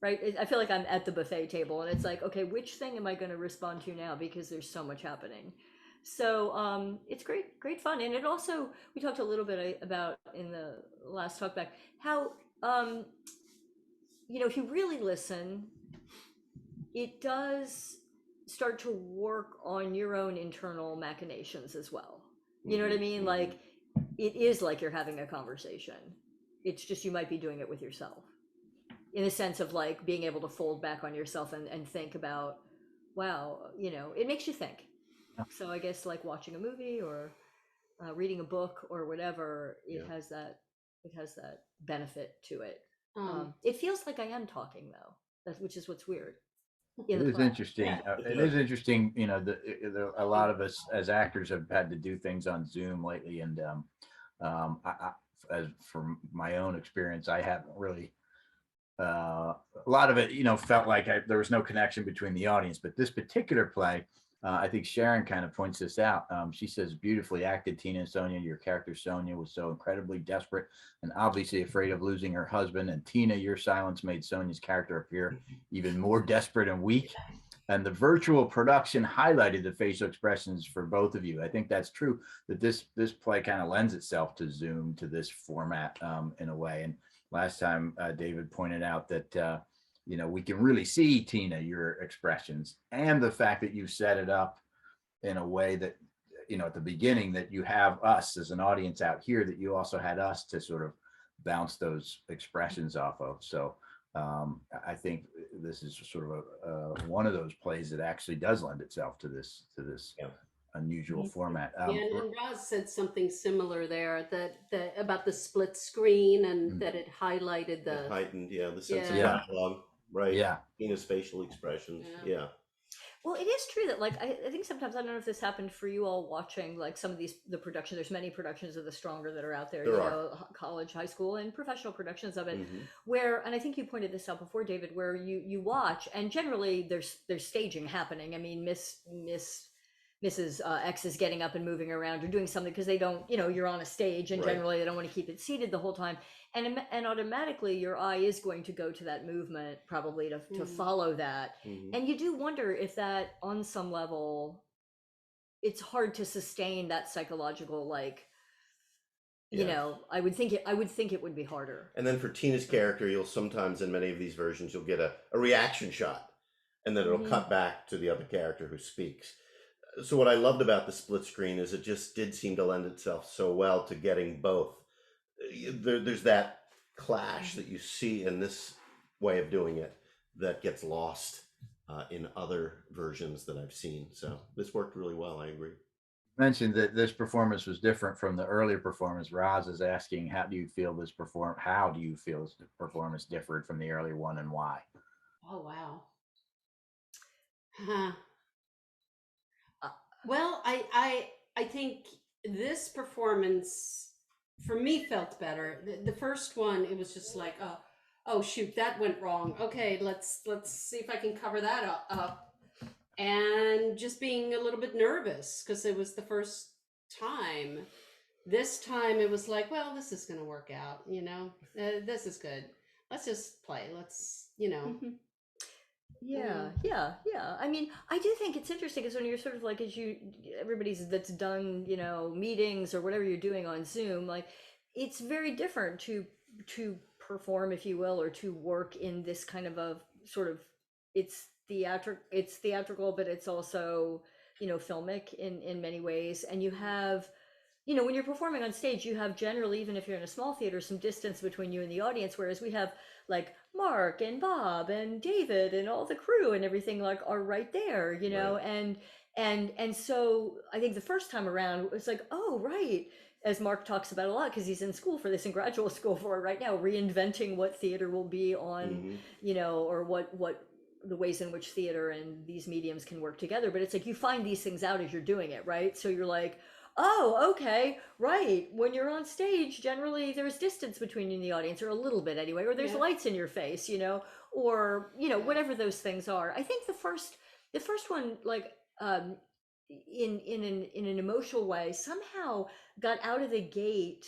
[SPEAKER 1] Right? I feel like I'm at the buffet table and it's like, okay, which thing am I going to respond to now? Because there's so much happening. So it's great fun. And it also, we talked a little bit about in the last talk back, how, if you really listen, it does start to work on your own internal machinations as well. You know what I mean? Like, it is like you're having a conversation. It's just, you might be doing it with yourself. In the sense of like being able to fold back on yourself and think about, wow, it makes you think. So I guess like watching a movie or reading a book or whatever, it has that benefit to it. It feels like I am talking though, which is what's weird.
[SPEAKER 3] It is interesting. It is interesting. A lot of us as actors have had to do things on Zoom lately, and as from my own experience, I haven't really. A lot of it, felt like there was no connection between the audience. But this particular play, I think Sharon kind of points this out. She says, beautifully acted, Tina and Sonja. Your character, Sonja, was so incredibly desperate and obviously afraid of losing her husband. And Tina, your silence made Sonja's character appear even more desperate and weak. And the virtual production highlighted the facial expressions for both of you. I think that's true, that this play kind of lends itself to Zoom, to this format in a way. And last time, David pointed out that, we can really see, Tina, your expressions, and the fact that you set it up in a way that, at the beginning, that you have us as an audience out here, that you also had us to sort of bounce those expressions off of. So I think this is sort of one of those plays that actually does lend itself to this unusual format.
[SPEAKER 2] And Roz said something similar there, that about the split screen and that it highlighted the
[SPEAKER 4] heightened, the sense of dialogue, right?
[SPEAKER 3] Yeah.
[SPEAKER 4] Tina's facial expressions. Yeah.
[SPEAKER 1] Well, it is true that, like, I think sometimes, I don't know if this happened for you all watching, like, some of the productions. There's many productions of The Stronger that are out there, college, high school, and professional productions of it, where, and I think you pointed this out before, David, where you watch, and generally there's staging happening. I mean, Mrs. X is getting up and moving around or doing something because they don't, you're on a stage and generally they don't want to keep it seated the whole time. And automatically your eye is going to go to that movement, probably to follow that. And you do wonder if that, on some level, it's hard to sustain that psychological, like, I would think it would be harder.
[SPEAKER 4] And then for Tina's character, you'll sometimes, in many of these versions, you'll get a reaction shot, and then it'll cut back to the other character who speaks. So what I loved about the split screen is it just did seem to lend itself so well to getting both. There's that clash that you see in this way of doing it that gets lost in other versions that I've seen. So this worked really well. I agree.
[SPEAKER 3] Mentioned that this performance was different from the earlier performance. Roz is asking, how do you feel this performance differed from the earlier one, and why?
[SPEAKER 2] Oh, wow. Well, I think this performance for me felt better. The first one, it was just like, oh shoot, that went wrong. Okay, let's see if I can cover that up. And just being a little bit nervous because it was the first time. This time it was like, well, this is going to work out, this is good. Let's just play. Let's,
[SPEAKER 1] Yeah. I mean, I do think it's interesting because when you're sort of like, everybody's that's done, meetings or whatever you're doing on Zoom, like, it's very different to perform, if you will, or to work in this kind of a sort of it's theatrical, but it's also, filmic in many ways. And you have, when you're performing on stage, you have generally, even if you're in a small theater, some distance between you and the audience, whereas we have like Mark and Bob and David and all the crew and everything like are right there,
[SPEAKER 4] Right.
[SPEAKER 1] and so I think the first time around it's like, oh right, as Mark talks about a lot because he's in school for this, in graduate school for it right now, reinventing what theater will be on,
[SPEAKER 4] Hmm.
[SPEAKER 1] or what the ways in which theater and these mediums can work together. But it's like you find these things out as you're doing it, right? So you're like, oh, okay, right. When you're on stage, generally there's distance between you and the audience, or a little bit anyway, or there's
[SPEAKER 2] Yeah.
[SPEAKER 1] lights in your face, or whatever those things are. I think the first one, like, in an emotional way, somehow got out of the gate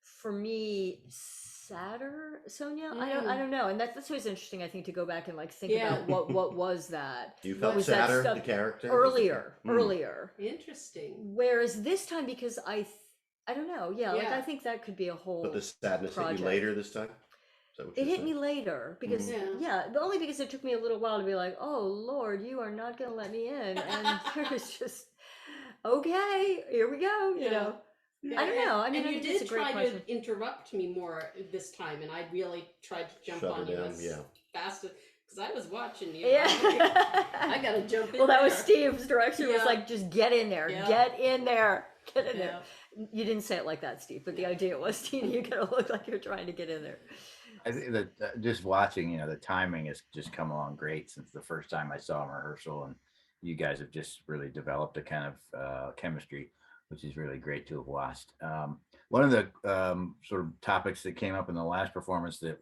[SPEAKER 1] for me sadder, Sonia. I don't know, and that's always interesting. I think to go back and like think
[SPEAKER 2] Yeah.
[SPEAKER 1] about what was that.
[SPEAKER 4] You felt
[SPEAKER 1] Was that
[SPEAKER 4] sadder,
[SPEAKER 1] stuff
[SPEAKER 4] the character?
[SPEAKER 1] earlier.
[SPEAKER 2] Interesting.
[SPEAKER 1] Whereas this time, because I don't know, yeah, like
[SPEAKER 2] Yeah.
[SPEAKER 1] I think that could be a whole.
[SPEAKER 4] But the sadness hit
[SPEAKER 1] project.
[SPEAKER 4] you later this time? Is that what
[SPEAKER 1] It
[SPEAKER 4] you're
[SPEAKER 1] hit me
[SPEAKER 4] saying?
[SPEAKER 1] later because
[SPEAKER 2] Mhm.
[SPEAKER 1] but only because it took me a little while to be like, oh Lord, you are not going to let me in, and there's just okay, here we go,
[SPEAKER 2] Yeah.
[SPEAKER 1] I don't know. I mean,
[SPEAKER 2] and
[SPEAKER 1] I
[SPEAKER 2] you
[SPEAKER 1] think it's
[SPEAKER 2] did
[SPEAKER 1] a great
[SPEAKER 2] try
[SPEAKER 1] question.
[SPEAKER 2] to interrupt me more this time, and I really tried to jump
[SPEAKER 4] Shut her
[SPEAKER 2] on you
[SPEAKER 4] down,
[SPEAKER 2] as
[SPEAKER 4] yeah.
[SPEAKER 2] fast as because I was watching you.
[SPEAKER 1] Yeah.
[SPEAKER 2] I gotta jump in.
[SPEAKER 1] Well, that was
[SPEAKER 2] there.
[SPEAKER 1] Steve's direction. Was
[SPEAKER 2] Yeah.
[SPEAKER 1] like, just get in there,
[SPEAKER 2] Yeah.
[SPEAKER 1] get in there, get in there.
[SPEAKER 2] Yeah.
[SPEAKER 1] You didn't say it like that, Steve, but the
[SPEAKER 2] Yeah.
[SPEAKER 1] idea was, Tina, you gotta look like you're trying to get in there.
[SPEAKER 3] I think that just watching, the timing has just come along great since the first time I saw him rehearsal, and you guys have just really developed a kind of chemistry, which is really great to have watched. One of the sort of topics that came up in the last performance that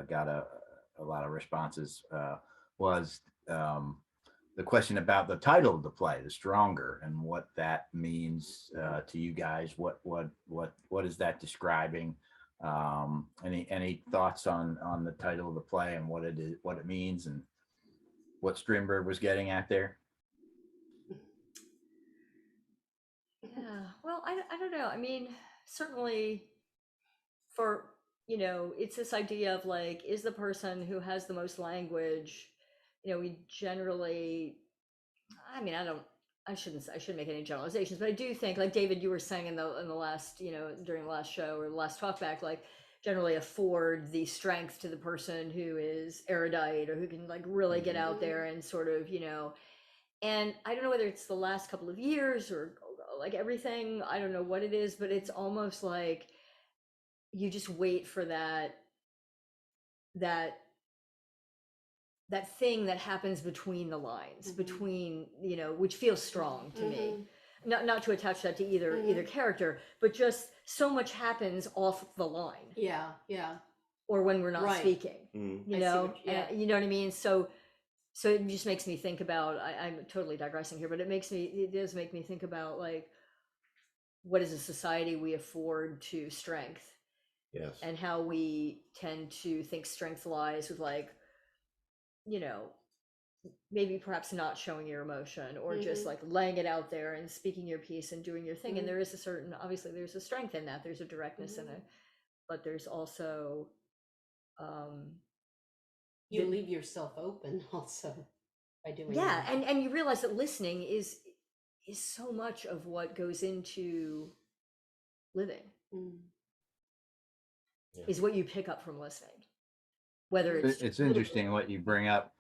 [SPEAKER 3] got a lot of responses was the question about the title of the play, The Stronger, and what that means to you guys. What is that describing? Any thoughts on the title of the play and what it is, what it means, and what Strindberg was getting at there?
[SPEAKER 1] Yeah, well, I don't know. I mean, certainly for, it's this idea of like, is the person who has the most language, we generally, I mean, I shouldn't make any generalizations, but I do think, like David, you were saying in the last, during the last show or the last talk back, like generally afford the strength to the person who is erudite or who can like really get out there and sort of, and I don't know whether it's the last couple of years or like everything, I don't know what it is, but it's almost like you just wait for that thing that happens between the lines, between, which feels strong to me. Not to attach that to either character, but just so much happens off the line.
[SPEAKER 2] Yeah. Yeah.
[SPEAKER 1] Or when we're not
[SPEAKER 2] Right.
[SPEAKER 1] speaking.
[SPEAKER 4] Mhm.
[SPEAKER 1] You
[SPEAKER 2] I see
[SPEAKER 1] know?
[SPEAKER 2] what- yeah.
[SPEAKER 1] You know what I mean? So it just makes me think about, I'm totally digressing here, but it does make me think about like, what is a society we afford to strength,
[SPEAKER 4] Yes.
[SPEAKER 1] and how we tend to think strength lies with like, maybe perhaps not showing your emotion, or just like laying it out there and speaking your piece and doing your thing. And there is obviously there's a strength in that, there's a directness in it, but there's also
[SPEAKER 2] You leave yourself open also by doing
[SPEAKER 1] yeah,
[SPEAKER 2] that.
[SPEAKER 1] and you realize that listening is so much of what goes into living, is what you pick up from listening, whether
[SPEAKER 3] It's interesting what you bring up.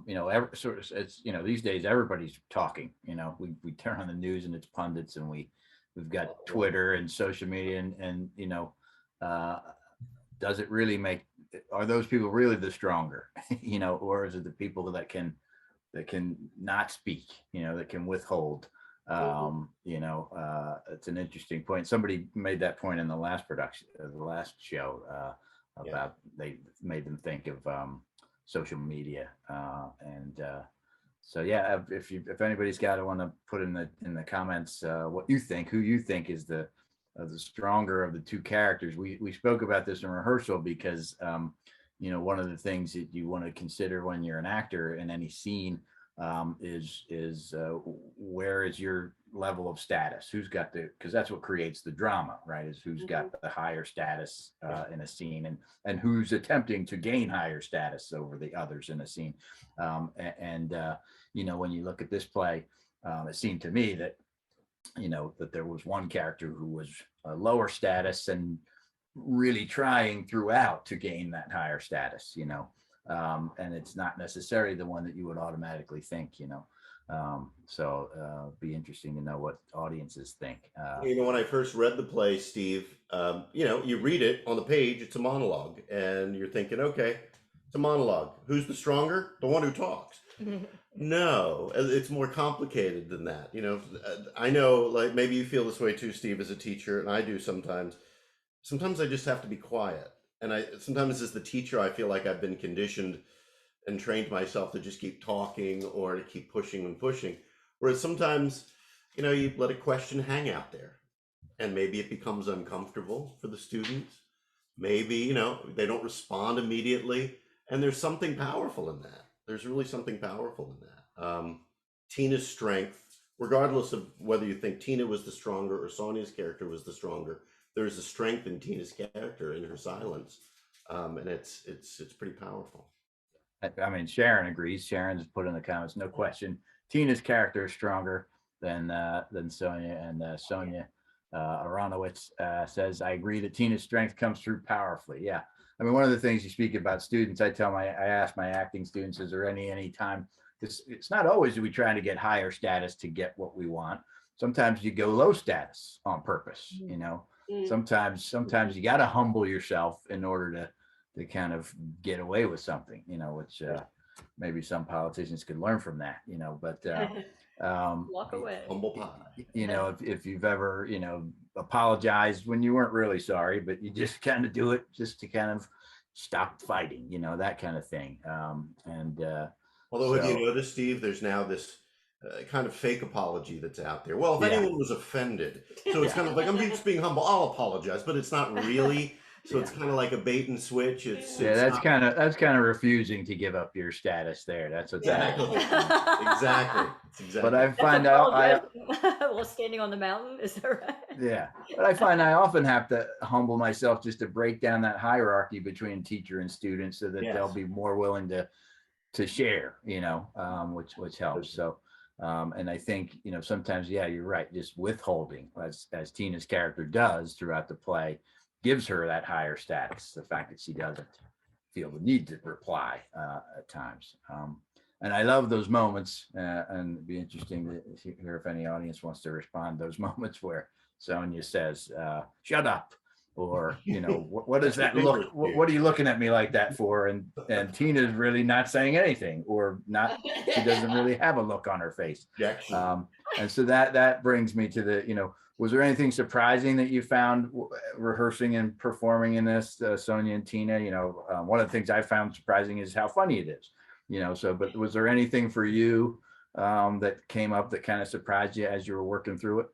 [SPEAKER 3] It's these days everybody's talking. We turn on the news and it's pundits, and we've got Twitter and social media, and does it really are those people really the stronger? Or is it the people that can not speak, that can withhold? It's an interesting point. Somebody made that point in the last production, the last show, about they made them think of social media, so yeah, if anybody's got to want to put in the comments what you think, who you think is the stronger of the two characters. We spoke about this in rehearsal because one of the things that you want to consider when you're an actor in any scene is where is your level of status? Who's got because that's what creates the drama, right? Is who's got the higher status in a scene, and who's attempting to gain higher status over the others in a scene. When you look at this play, it seemed to me that that there was one character who was a lower status and really trying throughout to gain that higher status, and it's not necessarily the one that you would automatically think, be interesting to know what audiences think.
[SPEAKER 4] When I first read the play, Steve, you read it on the page, it's a monologue, and you're thinking, okay, it's a monologue. Who's the stronger? The one who talks. No, it's more complicated than that. I know, like, maybe you feel this way too, Steve, as a teacher, and I do sometimes. Sometimes I just have to be quiet. And sometimes as the teacher, I feel like I've been conditioned and trained myself to just keep talking or to keep pushing and pushing. Whereas sometimes, you let a question hang out there and maybe it becomes uncomfortable for the students. Maybe, they don't respond immediately. And there's something powerful in that. There's really something powerful in that. Tina's strength, regardless of whether you think Tina was the stronger or Sonja's character was the stronger, there's a strength in Tina's character in her silence, and it's pretty powerful.
[SPEAKER 3] I mean, Sharon agrees. Sharon's put in the comments, no question. Tina's character is stronger than Sonja, and Sonja Aronowitz says, "I agree that Tina's strength comes through powerfully." Yeah, I mean, one of the things you speak about students, I ask my acting students, is there any time? It's not always that we trying to get higher status to get what we want. Sometimes you go low status on purpose, Sometimes you got to humble yourself in order to kind of get away with something, which maybe some politicians could learn from that, but
[SPEAKER 1] walk away.
[SPEAKER 4] Humble pie.
[SPEAKER 3] If you've ever, apologized when you weren't really sorry, but you just kind of do it just to kind of stop fighting, that kind of thing.
[SPEAKER 4] Although, have you noticed, Steve, there's now this kind of fake apology that's out there. Well, if anyone was offended, so it's kind of like, I'm just being humble, I'll apologize, but it's not really. So it's kind of like a bait and switch.
[SPEAKER 3] That's kind of refusing to give up your status there. That's what that is.
[SPEAKER 4] Exactly.
[SPEAKER 3] But I find
[SPEAKER 1] well, standing on the mountain, is that right?
[SPEAKER 3] Yeah, but I find I often have to humble myself just to break down that hierarchy between teacher and student, so that they'll be more willing to share, which helps. So. And I think, sometimes, you're right. Just withholding, as Tina's character does throughout the play, gives her that higher status. The fact that she doesn't feel the need to reply at times. And I love those moments, and it'd be interesting to hear if any audience wants to respond. Those moments where Sonja says, "Shut up," or what does that look? What are you looking at me like that for? And Tina's really not saying anything, or not. She doesn't really have a look on her face. And so that brings me to the was there anything surprising that you found rehearsing and performing in this, Sonja and Tina? One of the things I found surprising is how funny it is. But was there anything for you that came up that kind of surprised you as you were working through it?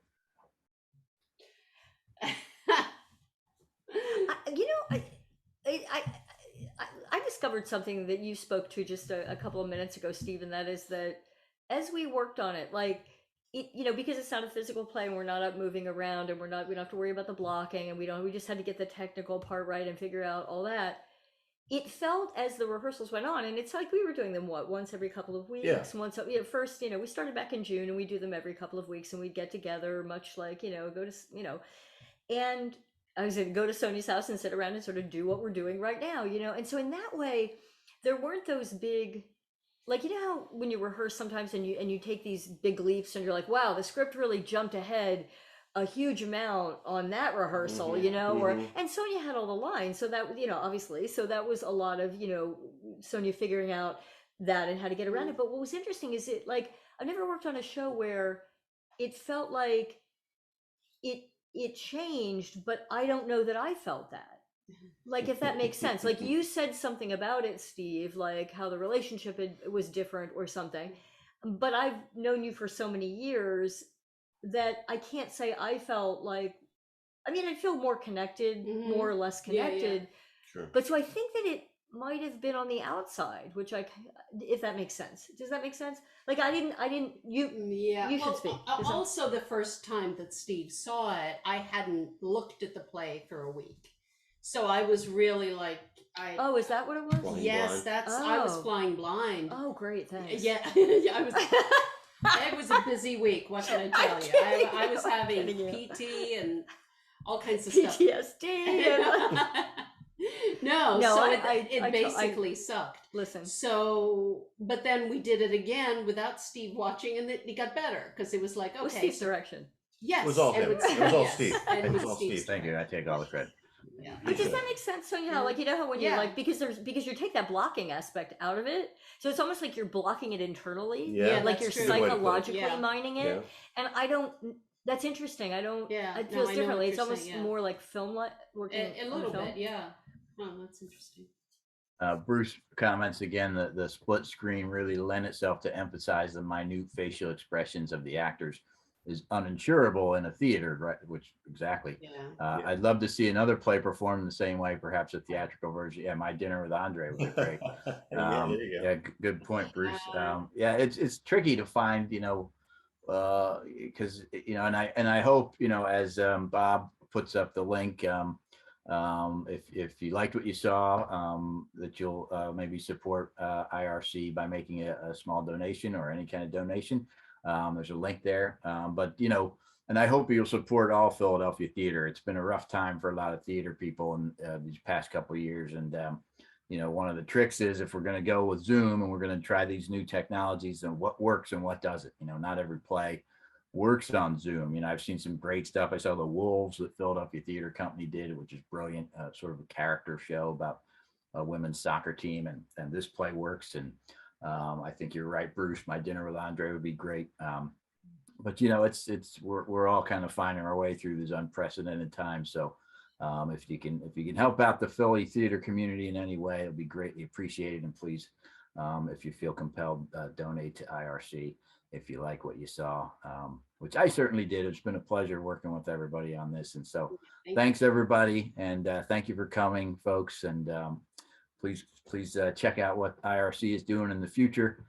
[SPEAKER 1] I discovered something that you spoke to just a couple of minutes ago, Steve, and that is that as we worked on it, because it's not a physical play and we're not up moving around and we don't have to worry about the blocking, and we just had to get the technical part right and figure out all that. It felt as the rehearsals went on, and it's like we were doing them once every couple of weeks. First, we started back in June, and we do them every couple of weeks, and we'd get together, much like go to and I was going to go to Sonja's house and sit around and sort of do what we're doing right now, and so in that way, there weren't those big, how when you rehearse sometimes and you take these big leaps and you're like, wow, the script really jumped ahead a huge amount on that rehearsal, or and Sonja had all the lines, so that obviously, so that was a lot of Sonja figuring out that and how to get around it. But what was interesting is I've never worked on a show where it felt like it changed, but I don't know that I felt that. If that makes sense. You said something about it, Steve, how the relationship was different or something, but I've known you for so many years that I can't say I felt I feel more connected, more or less connected.
[SPEAKER 4] Sure.
[SPEAKER 1] But so I think that might have been on the outside, which if that makes sense. Does that make sense? Like I didn't,
[SPEAKER 2] Yeah.
[SPEAKER 1] you should speak.
[SPEAKER 2] Also, the first time that Steve saw it, I hadn't looked at the play for a week. So I was really like,
[SPEAKER 1] Oh, is that what it was?
[SPEAKER 4] Flying
[SPEAKER 2] yes,
[SPEAKER 4] blind.
[SPEAKER 2] I was flying blind.
[SPEAKER 1] Oh, great, thanks.
[SPEAKER 2] Yeah, I was. It was a busy week. What can I tell you? I was having PT and all kinds of stuff.
[SPEAKER 1] PTSD.
[SPEAKER 2] No,
[SPEAKER 1] No,
[SPEAKER 2] so
[SPEAKER 1] I
[SPEAKER 2] it basically sucked.
[SPEAKER 1] Listen.
[SPEAKER 2] So, but then we did it again without Steve watching, and it got better because it was like,
[SPEAKER 1] It was
[SPEAKER 2] okay,
[SPEAKER 1] Steve's direction.
[SPEAKER 2] yes,
[SPEAKER 4] It was all
[SPEAKER 2] and
[SPEAKER 4] him.
[SPEAKER 2] with
[SPEAKER 4] It was all
[SPEAKER 2] yes,
[SPEAKER 4] Steve.
[SPEAKER 2] and
[SPEAKER 4] It was
[SPEAKER 2] with
[SPEAKER 4] all
[SPEAKER 2] Steve's
[SPEAKER 4] Steve.
[SPEAKER 3] Thank you. I take all the credit.
[SPEAKER 2] Yeah.
[SPEAKER 1] But does that make sense? So yeah, like you know how when you
[SPEAKER 2] Yeah.
[SPEAKER 1] like because you take that blocking aspect out of it, so it's almost like you're blocking it internally.
[SPEAKER 4] Yeah,
[SPEAKER 1] like
[SPEAKER 2] that's
[SPEAKER 1] you're
[SPEAKER 2] true.
[SPEAKER 4] Good way to put it.
[SPEAKER 1] psychologically
[SPEAKER 2] Yeah.
[SPEAKER 1] mining it.
[SPEAKER 4] Yeah.
[SPEAKER 1] And I don't. That's interesting. I don't.
[SPEAKER 2] Yeah,
[SPEAKER 1] It
[SPEAKER 2] no,
[SPEAKER 1] feels
[SPEAKER 2] I know
[SPEAKER 1] differently.
[SPEAKER 2] what
[SPEAKER 1] It's
[SPEAKER 2] you're
[SPEAKER 1] almost
[SPEAKER 2] saying, yeah.
[SPEAKER 1] more like film, like working
[SPEAKER 2] A
[SPEAKER 1] on
[SPEAKER 2] little
[SPEAKER 1] film.
[SPEAKER 2] bit, yeah. Oh, that's interesting.
[SPEAKER 3] Bruce comments again that the split screen really lent itself to emphasize the minute facial expressions of the actors is uninsurable in a theater, right? Which exactly.
[SPEAKER 2] Yeah.
[SPEAKER 4] Yeah.
[SPEAKER 3] I'd love to see another play performed the same way, perhaps a theatrical version. Yeah, My Dinner with Andre would be great.
[SPEAKER 4] Yeah, there you go.
[SPEAKER 3] Yeah, good point, Bruce. Yeah, it's tricky to find, because and I hope, as Bob puts up the link, if you liked what you saw, that you'll maybe support IRC by making a small donation or any kind of donation. There's a link there, but and I hope you'll support all Philadelphia theater. It's been a rough time for a lot of theater people in these past couple of years, and one of the tricks is if we're going to go with Zoom and we're going to try these new technologies and what works and what doesn't. Not every play works on Zoom. I've seen some great stuff. I saw The Wolves that Philadelphia Theater Company did, which is brilliant, sort of a character show about a women's soccer team, and this play works. And I think you're right, Bruce. My Dinner with Andre would be great. But we're all kind of finding our way through this unprecedented time. So if you can help out the Philly theater community in any way, it'll be greatly appreciated. And please, if you feel compelled, donate to IRC if you like what you saw, which I certainly did. It's been a pleasure working with everybody on this. And so thanks everybody. And thank you for coming, folks. And please check out what IRC is doing in the future.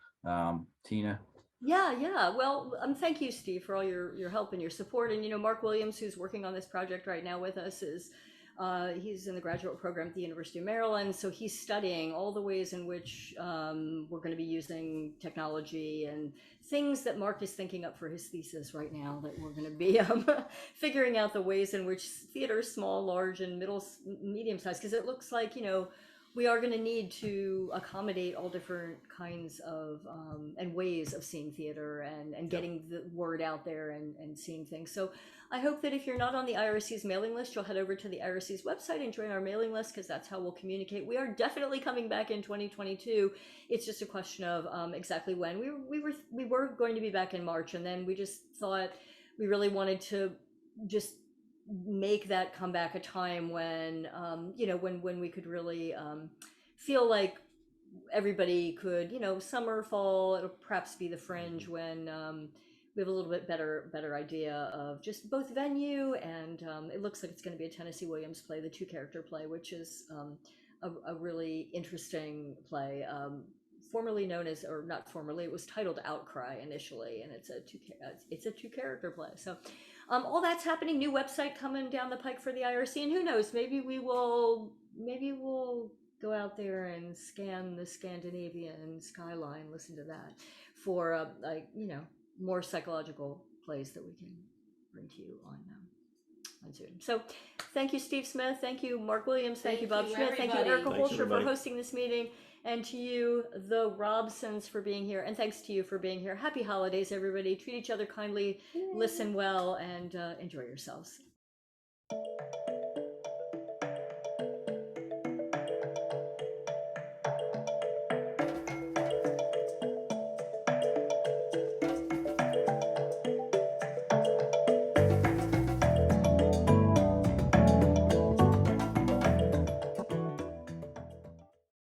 [SPEAKER 3] Tina.
[SPEAKER 1] Yeah. Well, thank you, Steve, for all your help and your support. And Mark Williams, who's working on this project right now with us, is he's in the graduate program at the University of Maryland. So he's studying all the ways in which we're going to be using technology and things that Mark is thinking up for his thesis right now, that we're going to be figuring out the ways in which theater, small, large, and medium size, because it looks like, we are going to need to accommodate all different kinds of and ways of seeing theater and getting the word out there and seeing things. So I hope that if you're not on the IRC's mailing list, you'll head over to the IRC's website and join our mailing list, because that's how we'll communicate. We are definitely coming back in 2022. It's just a question of exactly when. We were going to be back in March, and then we just thought we really wanted to just make that comeback a time when when we could really feel like everybody could, summer, fall, it'll perhaps be the Fringe, when we have a little bit better idea of just both venue, and it looks like it's going to be a Tennessee Williams play, the 2-character play, which is a really interesting play, formerly known as, or not formerly, it was titled Outcry initially, and it's a 2-character play. So all that's happening. New website coming down the pike for the IRC, and who knows, maybe we'll go out there and scan the Scandinavian skyline, listen to that for more psychological plays that we can bring to you on Zoom. So thank you, Steve Smith. Thank you, Mark Williams. Thank you, Bob Schmidt. Thank you, Erica
[SPEAKER 4] Thanks,
[SPEAKER 1] Holscher, for
[SPEAKER 4] everybody.
[SPEAKER 1] hosting this meeting. And to you, the Robsons, for being here. And thanks to you for being here. Happy holidays, everybody. Treat each other kindly, listen well, and enjoy yourselves.